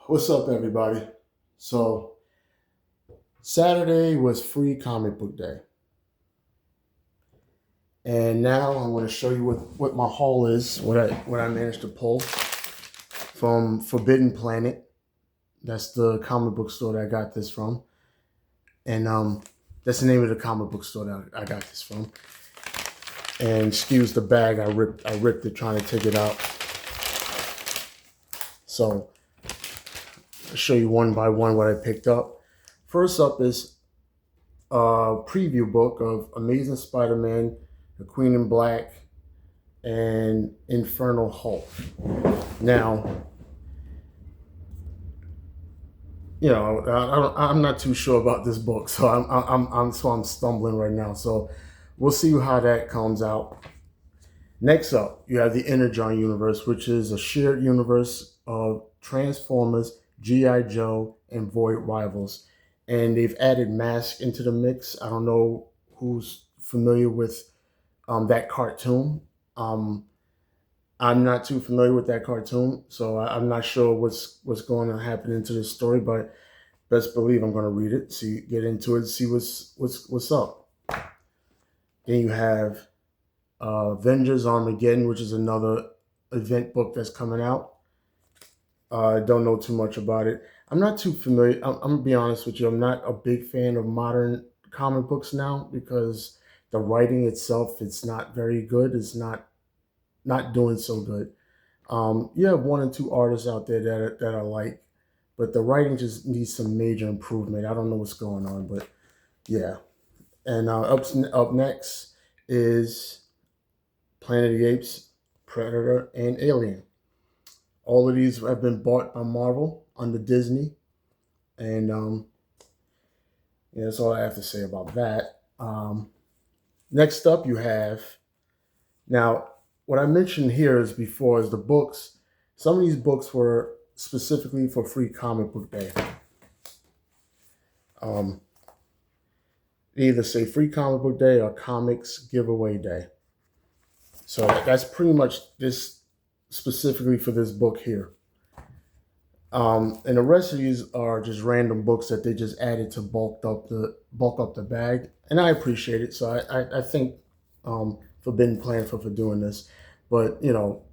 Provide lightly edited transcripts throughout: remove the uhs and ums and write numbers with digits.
What's up, everybody? So, Saturday was free comic book day. And now I'm going to show you what my haul is, what I managed to pull from Forbidden Planet. That's the comic book store that I got this from. And that's the name of the comic book store that I got this from. And excuse the bag, I ripped it trying to take it out. So, I'll show you one by one what I picked up. First up is a preview book of Amazing Spider-Man, The Queen in Black, and Infernal Hulk. Now, I'm not too sure about this book, so I'm stumbling right now. So we'll see how that comes out. Next up, you have the Energon universe, which is a shared universe of Transformers, GI Joe, and Void Rivals, and they've added Mask into the mix. I don't know who's familiar with that cartoon. Um, I'm not too familiar with that cartoon, so I'm not sure what's going to happen into this story. But best believe I'm going to read it, see, get into it, see what's up. Then you have Avengers Armageddon, which is another event book that's coming out. I don't know too much about it. I'm not too familiar. I'm gonna be honest with you. I'm not a big fan of modern comic books now because the writing itself it's not very good. It's not doing so good. You have one or two artists out there that I like, but the writing just needs some major improvement. I don't know what's going on, but yeah. And up next is Planet of the Apes, Predator, and Alien. All of these have been bought by Marvel under Disney, and yeah, that's all I have to say about that. Next up, you have now what I mentioned here is before is the books. Some of these books were specifically for free comic book day. Um, they either say free comic book day or comics giveaway day. So that's pretty much this specifically for this book here. And the rest of these are just random books that they just added to bulk up the bag, and I appreciate it. So I think Forbidden Planet for doing this, but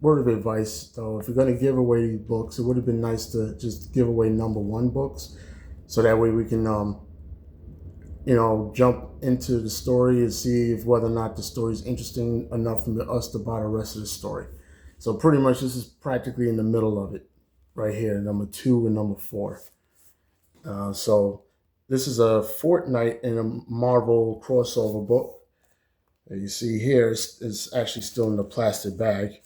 word of advice though, if you're going to give away these books, it would have been nice to just give away number one books, so that way we can jump into the story and see if whether or not the story is interesting enough for us to buy the rest of the story. So pretty much this is practically in the middle of it, right here, number two and number four. So this is a Fortnite in a Marvel crossover book. And you see here, it's actually still in the plastic bag.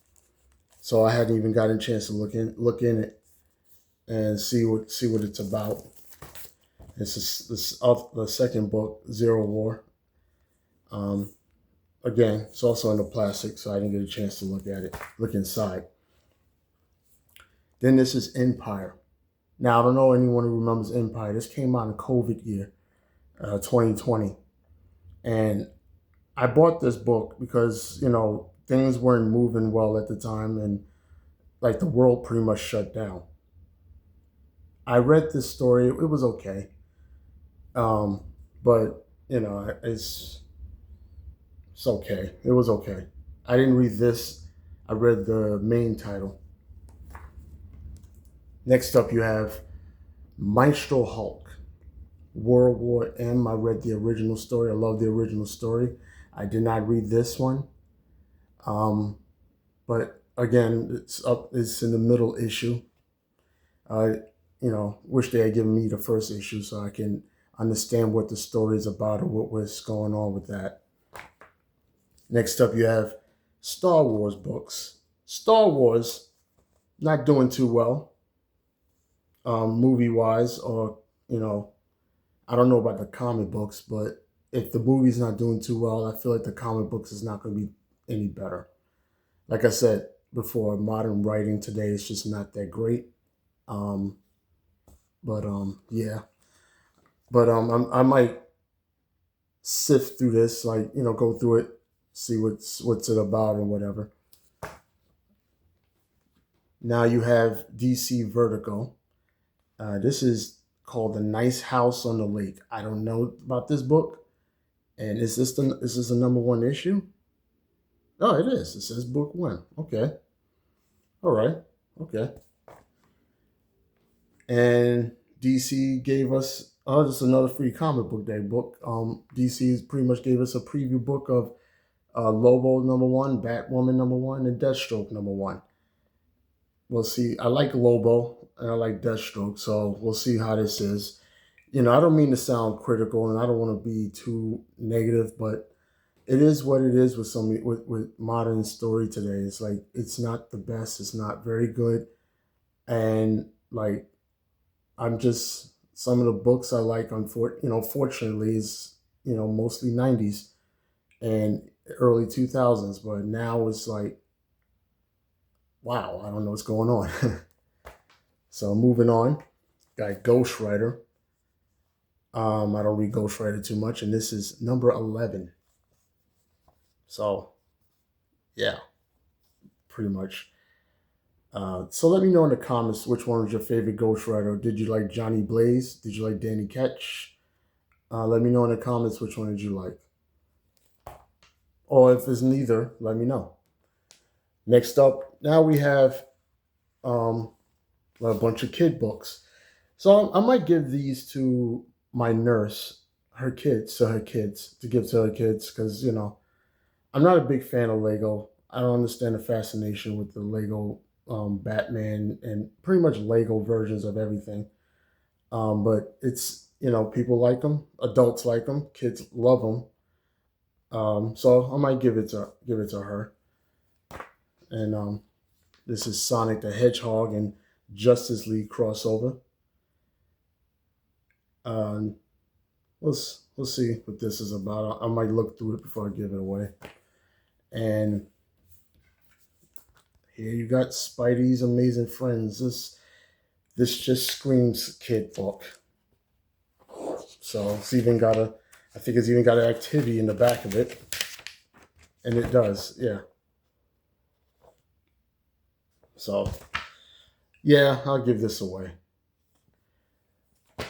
So I hadn't even gotten a chance to look in it and see what it's about. This the second book, Zero War. Um, Again, it's also in the plastic, so I didn't get a chance to look inside. Then this is Empire. Now I don't know anyone who remembers Empire. This came out in COVID year, 2020, and I bought this book because things weren't moving well at the time, and like the world pretty much shut down. I read this story; it was okay, um, but it's okay. It was okay. I didn't read this. I read the main title. Next up, you have Maestro Hulk, World War M. I read the original story. I love the original story. I did not read this one. But again, it's up. It's in the middle issue. I, wish they had given me the first issue so I can understand what the story is about or what was going on with that. Next up, you have Star Wars books. Star Wars not doing too well, movie wise, or I don't know about the comic books, but if the movie's not doing too well, I feel like the comic books is not going to be any better. Like I said before, modern writing today is just not that great. Um, but yeah. But I might sift through this, like go through it, see what's it about and whatever. Now you have DC Vertigo. This is called The Nice House on the Lake. I don't know about this book. And is this the number one issue? Oh, it is. It says book one. Okay. All right. Okay. And DC gave us just another free comic book day book. DC pretty much gave us a preview book of Lobo number one, Batwoman number one, and Deathstroke number one. We'll see. I like Lobo and I like Deathstroke, so we'll see how this is. I don't mean to sound critical and I don't want to be too negative, but it is what it is with with modern story today. It's like it's not the best, it's not very good. And like I'm just some of the books I like fortunately is, mostly 90s and early 2000s, but now it's like wow, I don't know what's going on. So moving on, got Ghost Rider. I don't read Ghost Rider too much, and this is number 11. So, yeah, pretty much. So let me know in the comments which one was your favorite Ghost Rider. Did you like Johnny Blaze? Did you like Danny Ketch? Let me know in the comments which one did you like. Or if it's neither, let me know. Next up, now we have a bunch of kid books. So I might give these to my nurse, her kids, to give to her kids, because, I'm not a big fan of Lego. I don't understand the fascination with the Lego Batman and pretty much Lego versions of everything. But it's, people like them, adults like them, kids love them. So I might give it to her. And this is Sonic the Hedgehog and Justice League crossover. We'll see what this is about. I might look through it before I give it away. And here you got Spidey's Amazing Friends. This just screams kid book. So I think it's even got an activity in the back of it. And it does, yeah. So, yeah, I'll give this away.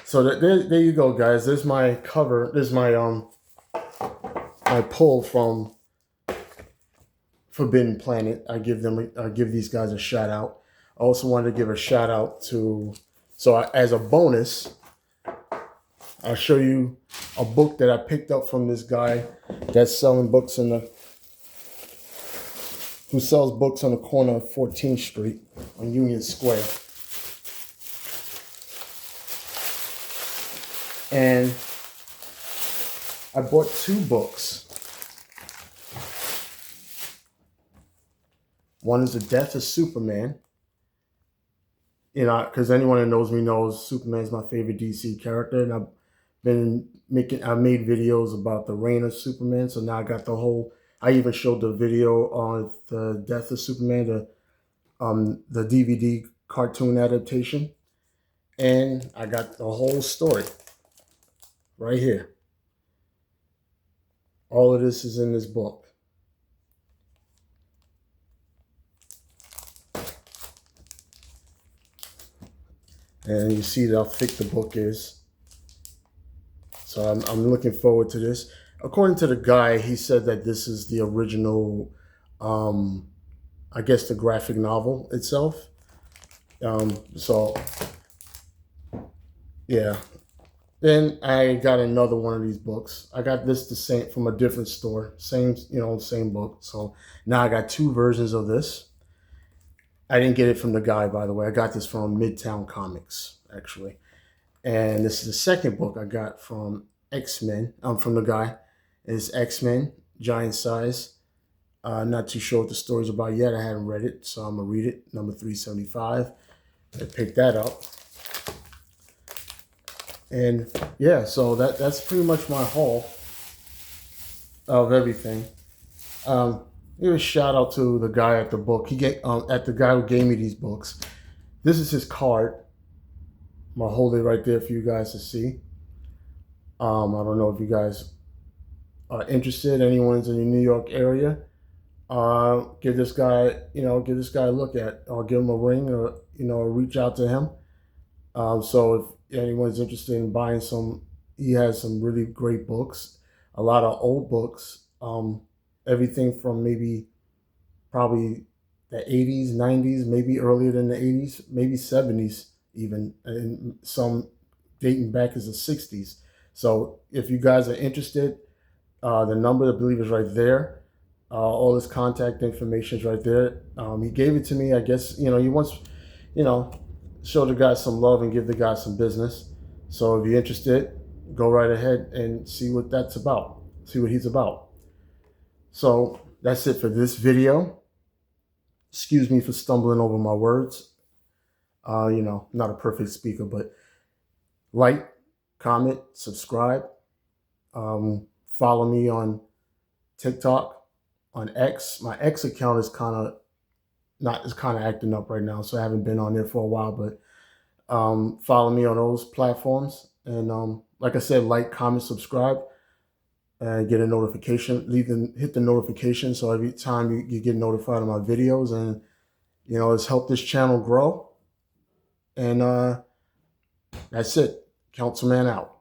So there you go, guys. There's my cover. There's my my pull from Forbidden Planet. I give these guys a shout out. I also wanted to give a shout out to. As a bonus, I'll show you a book that I picked up from this guy that's selling books who sells books on the corner of 14th Street on Union Square. And I bought 2 books. One is The Death of Superman. Because anyone that knows me knows Superman's my favorite DC character, and I made videos about the reign of Superman. So now I got I even showed the video on The Death of Superman, the DVD cartoon adaptation, and I got the whole story right here. All of this is in this book. And you see how thick the book is. So I'm looking forward to this. According to the guy, he said that this is the original, I guess the graphic novel itself. So, yeah. Then I got another one of these books. I got this from a different store. Same book. So now I got 2 versions of this. I didn't get it from the guy, by the way. I got this from Midtown Comics, actually. And this is the second book I got from X-Men. From the guy. It's X-Men, Giant Size. Not too sure what the story's about yet. I haven't read it, so I'm going to read it. Number 375. I picked that up. And yeah, so that's pretty much my haul of everything. Give a shout out to the guy at the book. At the guy who gave me these books. This is his card. I'm gonna hold it right there for you guys to see. I don't know if you guys are interested. Anyone's in the New York area. Give this guy a look at, or give him a ring, or reach out to him. So if anyone's interested in buying some, he has some really great books, a lot of old books, everything from maybe probably the 80s, 90s, maybe earlier than the 80s, maybe 70s even, and some dating back as the 60s. So if you guys are interested, the number I believe is right there. All his contact information is right there. He gave it to me. I guess he wants, you know, show the guy some love and give the guy some business. So if you're interested, go right ahead and see what that's about. See what he's about. So that's it for this video. Excuse me for stumbling over my words. Not a perfect speaker, but like, comment, subscribe. Follow me on TikTok, on X. My X account is kind of acting up right now, so I haven't been on there for a while. But follow me on those platforms, and like I said, like, comment, subscribe, and get a notification. Hit the notification so every time you get notified of my videos, and it's helped this channel grow. And that's it. Councilman out.